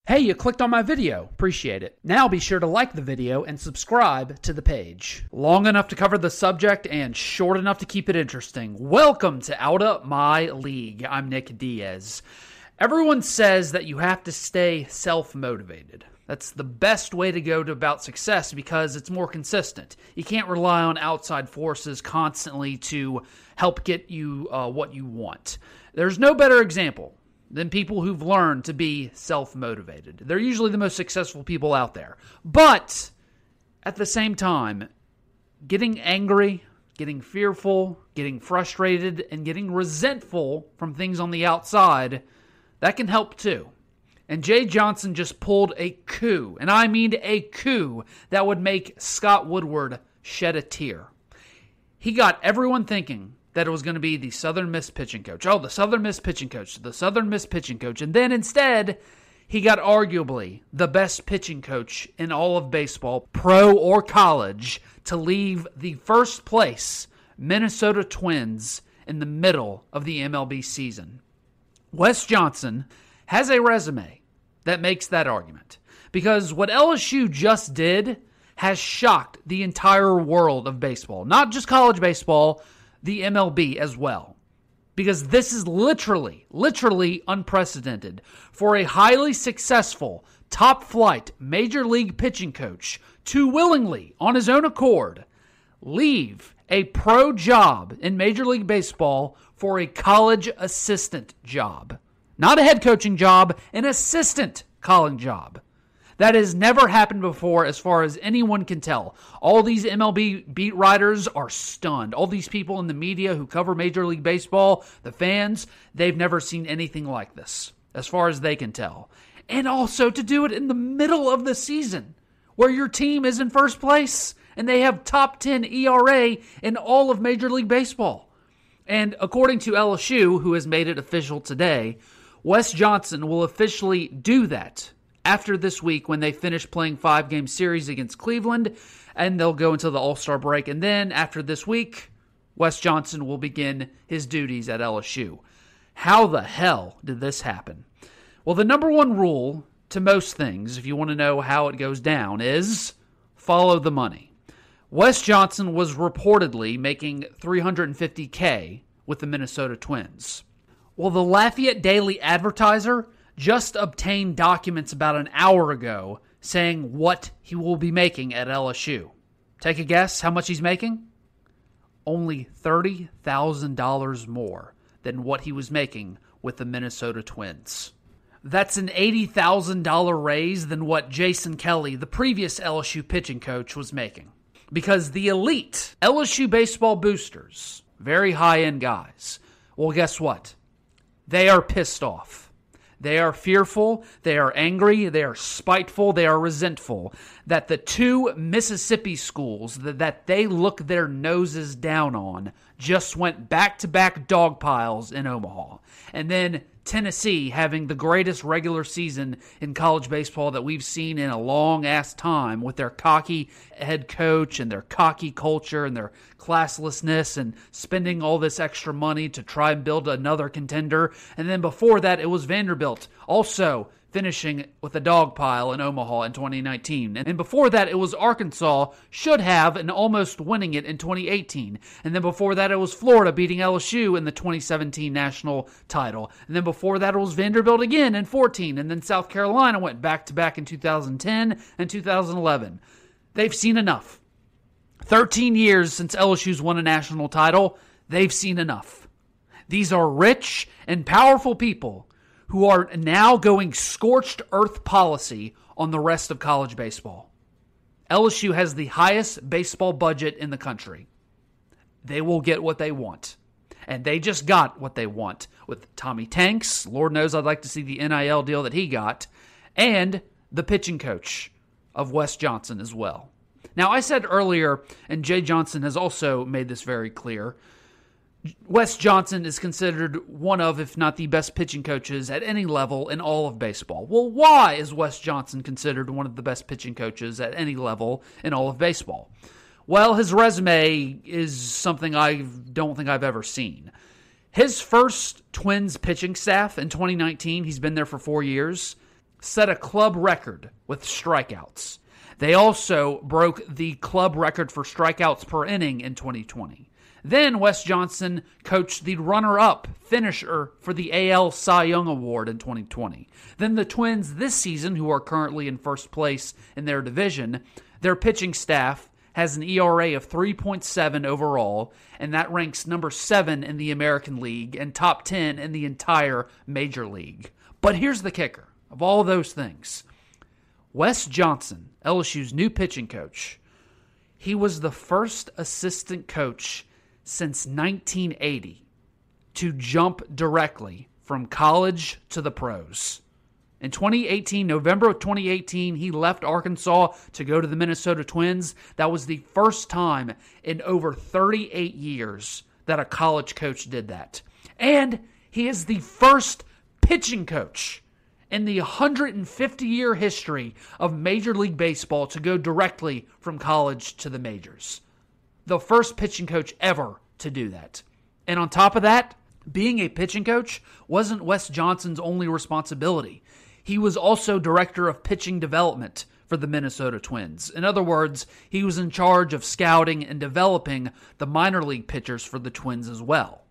Hey, you clicked on my video. Appreciate it. Now be sure to like the video and subscribe to the page. Long enough to cover the subject and short enough to keep it interesting. Welcome to Outta My League. I'm Nick Diaz. Everyone says that you have to stay self-motivated. That's the best way to go about success because it's more consistent. You can't rely on outside forces constantly to help get you what you want. There's no better example than people who've learned to be self-motivated. They're usually the most successful people out there. But at the same time, getting angry, getting fearful, getting frustrated, and getting resentful from things on the outside, that can help too. And Jay Johnson just pulled a coup, and I mean a coup that would make Scott Woodward shed a tear. He got everyone thinking that it was going to be the Southern Miss pitching coach. Oh, the Southern Miss pitching coach, the Southern Miss pitching coach. And then instead, he got arguably the best pitching coach in all of baseball, pro or college, to leave the first place Minnesota Twins in the middle of the MLB season. Wes Johnson has a resume that makes that argument. Because what LSU just did has shocked the entire world of baseball. Not just college baseball, the MLB as well. Because this is literally unprecedented for a highly successful, top-flight Major League pitching coach to willingly, on his own accord, leave a pro job in Major League Baseball for a college assistant job. Not a head coaching job, an assistant calling job. That has never happened before as far as anyone can tell. All these MLB beat writers are stunned. All these people in the media who cover Major League Baseball, the fans, they've never seen anything like this, as far as they can tell. And also to do it in the middle of the season, where your team is in first place, and they have top 10 ERA in all of Major League Baseball. And according to LSU, who has made it official today, Wes Johnson will officially do that after this week when they finish playing 5-game series against Cleveland, and they'll go into the All-Star break. And then after this week, Wes Johnson will begin his duties at LSU. How the hell did this happen? Well, the number one rule to most things, if you want to know how it goes down, is follow the money. Wes Johnson was reportedly making $350K with the Minnesota Twins. Well, the Lafayette Daily Advertiser just obtained documents about an hour ago saying what he will be making at LSU. Take a guess how much he's making? Only $30,000 more than what he was making with the Minnesota Twins. That's an $80,000 raise than what Jason Kelly, the previous LSU pitching coach, was making. Because the elite LSU baseball boosters, very high-end guys, well, guess what? They are pissed off. They are fearful, they are angry, they are spiteful, they are resentful that the two Mississippi schools that they look their noses down on just went back-to-back dog piles in Omaha. And then Tennessee having the greatest regular season in college baseball that we've seen in a long-ass time with their cocky head coach and their cocky culture and their classlessness and spending all this extra money to try and build another contender. And then before that, it was Vanderbilt, also finishing with a dog pile in Omaha in 2019. And before that, it was Arkansas, should have, and almost winning it in 2018. And then before that, it was Florida beating LSU in the 2017 national title. And then before that, it was Vanderbilt again in 2014. And then South Carolina went back-to-back in 2010 and 2011. They've seen enough. 13 years since LSU's won a national title, they've seen enough. These are rich and powerful people who are now going scorched earth policy on the rest of college baseball. LSU has the highest baseball budget in the country. They will get what they want. And they just got what they want with Tommy Tanks. Lord knows I'd like to see the NIL deal that he got. And the pitching coach of Wes Johnson as well. Now, I said earlier, and Jay Johnson has also made this very clear, Wes Johnson is considered one of, if not the best pitching coaches at any level in all of baseball. Well, why is Wes Johnson considered one of the best pitching coaches at any level in all of baseball? Well, his resume is something I don't think I've ever seen. His first Twins pitching staff in 2019, he's been there for 4 years, set a club record with strikeouts. They also broke the club record for strikeouts per inning in 2020. Then Wes Johnson coached the runner-up finisher for the AL Cy Young Award in 2020. Then the Twins this season, who are currently in first place in their division, their pitching staff has an ERA of 3.7 overall, and that ranks number 7 in the American League and top 10 in the entire Major League. But here's the kicker of all those things. Wes Johnson, LSU's new pitching coach, he was the first assistant coach since 1980 to jump directly from college to the pros. In 2018, November of 2018, he left Arkansas to go to the Minnesota Twins. That was the first time in over 38 years that a college coach did that. And he is the first pitching coach in the 150-year history of Major League Baseball to go directly from college to the majors. The first pitching coach ever to do that. And on top of that, being a pitching coach wasn't Wes Johnson's only responsibility. He was also director of pitching development for the Minnesota Twins. In other words, he was in charge of scouting and developing the minor league pitchers for the Twins as well.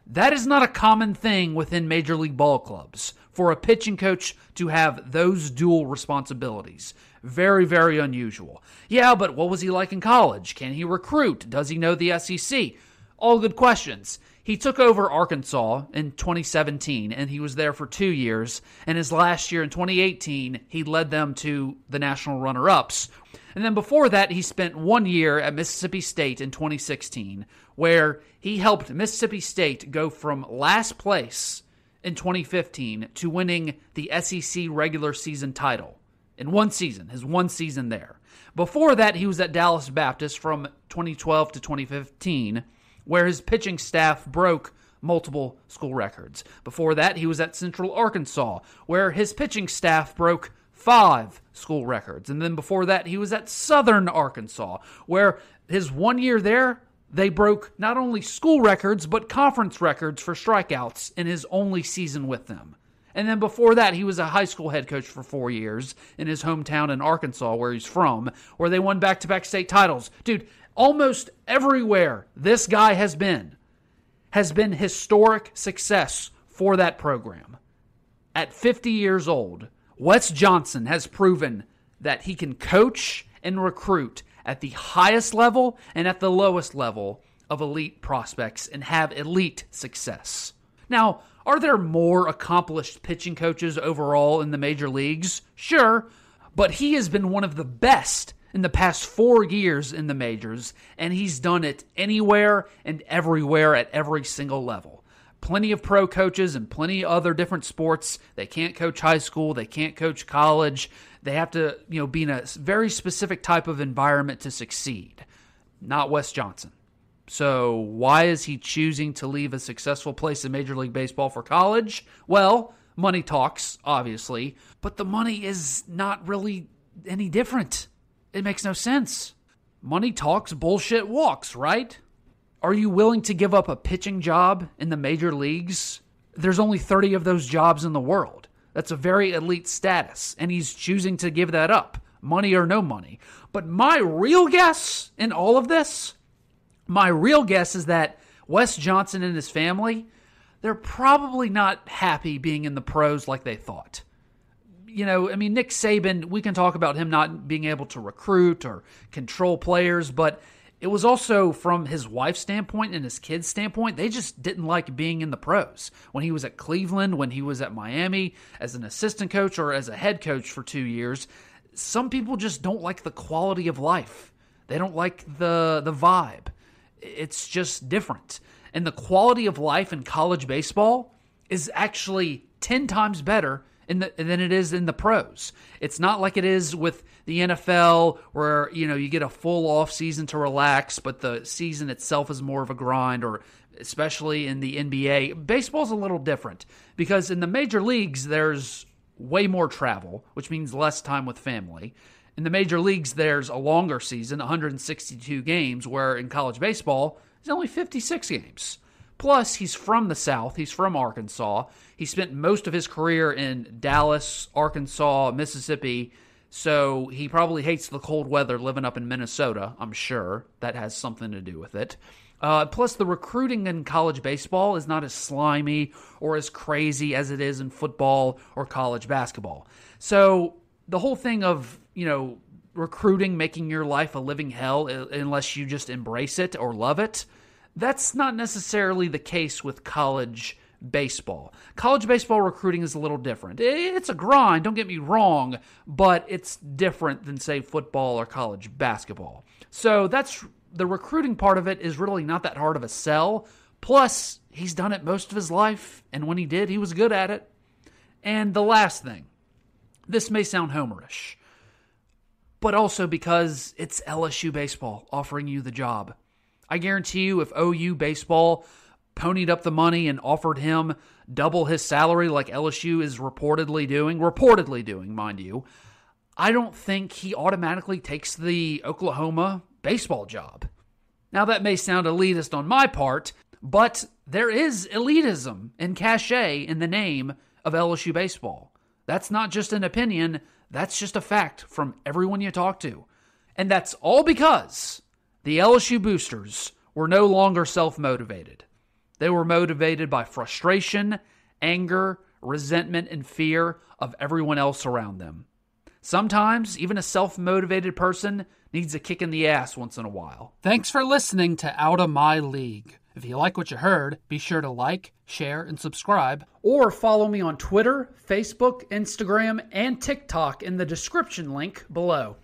That is not a common thing within Major League ball clubs for a pitching coach to have those dual responsibilities. Very, very unusual. Yeah, but what was he like in college? Can he recruit? Does he know the SEC? All good questions. He took over Arkansas in 2017, and he was there for 2 years. And his last year in 2018, he led them to the national runner-ups. And then before that, he spent 1 year at Mississippi State in 2016, where he helped Mississippi State go from last place in 2015 to winning the SEC regular season title in one season, his one season there. Before that, he was at Dallas Baptist from 2012 to 2015, where his pitching staff broke multiple school records. Before that, he was at Central Arkansas, where his pitching staff broke 5 school records. And then before that, he was at Southern Arkansas, where his 1 year there, they broke not only school records, but conference records for strikeouts in his only season with them. And then before that, he was a high school head coach for 4 years in his hometown in Arkansas, where he's from, where they won back-to-back state titles. Dude, almost everywhere this guy has been historic success for that program. At 50 years old, Wes Johnson has proven that he can coach and recruit at the highest level and at the lowest level of elite prospects and have elite success. Now, are there more accomplished pitching coaches overall in the major leagues? Sure, but he has been one of the best in the past 4 years in the majors, and he's done it anywhere and everywhere at every single level. Plenty of pro coaches and plenty of other different sports. They can't coach high school. They can't coach college. They have to, be in a very specific type of environment to succeed. Not Wes Johnson. So why is he choosing to leave a successful place in Major League Baseball for college? Well, money talks, obviously, but the money is not really any different. It makes no sense. Money talks, bullshit walks, right? Are you willing to give up a pitching job in the major leagues? There's only 30 of those jobs in the world. That's a very elite status, and he's choosing to give that up, money or no money. But my real guess in all of this, is that Wes Johnson and his family, they're probably not happy being in the pros like they thought. Nick Saban, we can talk about him not being able to recruit or control players, but it was also from his wife's standpoint and his kids' standpoint, they just didn't like being in the pros. When he was at Cleveland, when he was at Miami as an assistant coach or as a head coach for 2 years, some people just don't like the quality of life. They don't like the vibe. It's just different. And the quality of life in college baseball is actually 10 times better than it is in the pros. It's not like it is with the NFL where, you get a full off season to relax, but the season itself is more of a grind, or especially in the NBA. Baseball's a little different because in the major leagues, there's way more travel, which means less time with family. In the major leagues, there's a longer season, 162 games, where in college baseball, it's only 56 games. Plus, he's from the South. He's from Arkansas. He spent most of his career in Dallas, Arkansas, Mississippi, so he probably hates the cold weather living up in Minnesota, I'm sure. That has something to do with it. Plus, the recruiting in college baseball is not as slimy or as crazy as it is in football or college basketball. So the whole thing of, recruiting making your life a living hell unless you just embrace it or love it, that's not necessarily the case with college baseball. College baseball recruiting is a little different. It's a grind, don't get me wrong, but it's different than, say, football or college basketball. So the recruiting part of it is really not that hard of a sell. Plus, he's done it most of his life, and when he did, he was good at it. And the last thing, this may sound homerish, but also because it's LSU baseball offering you the job. I guarantee you if OU baseball ponied up the money and offered him double his salary like LSU is reportedly doing, mind you, I don't think he automatically takes the Oklahoma baseball job. Now that may sound elitist on my part, but there is elitism and cachet in the name of LSU baseball. That's not just an opinion, that's just a fact from everyone you talk to. And that's all because the LSU boosters were no longer self-motivated. They were motivated by frustration, anger, resentment, and fear of everyone else around them. Sometimes, even a self-motivated person needs a kick in the ass once in a while. Thanks for listening to Out of My League. If you like what you heard, be sure to like, share, and subscribe. Or follow me on Twitter, Facebook, Instagram, and TikTok in the description link below.